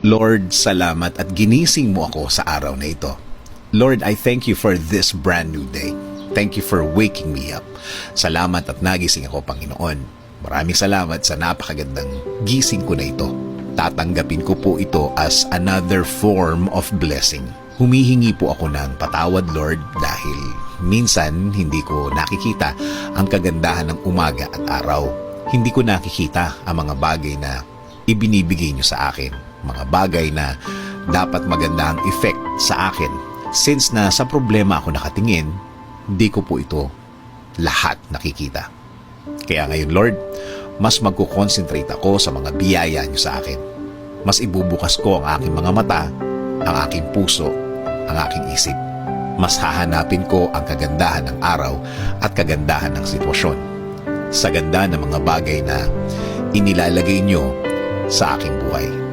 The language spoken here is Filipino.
Lord, salamat at ginising mo ako sa araw na ito. Lord, I thank you for this brand new day. Thank you for waking me up. Salamat at nagising ako, Panginoon. Maraming salamat sa napakagandang gising ko na ito. Tatanggapin ko po ito as another form of blessing. Humihingi po ako ng patawad, Lord, dahil minsan hindi ko nakikita ang kagandahan ng umaga at araw. Hindi ko nakikita ang mga bagay na ibinibigay niyo sa akin. Mga bagay na dapat maganda ang effect sa akin. Since na sa problema ako nakatingin, di ko po ito lahat nakikita. Kaya ngayon, Lord, mas magkukonsentrate ako sa mga biyaya niyo sa akin. Mas ibubukas ko ang aking mga mata, ang aking puso, ang aking isip. Mas hahanapin ko ang kagandahan ng araw at kagandahan ng sitwasyon. Sa ganda ng mga bagay na inilalagay niyo sa aking buhay.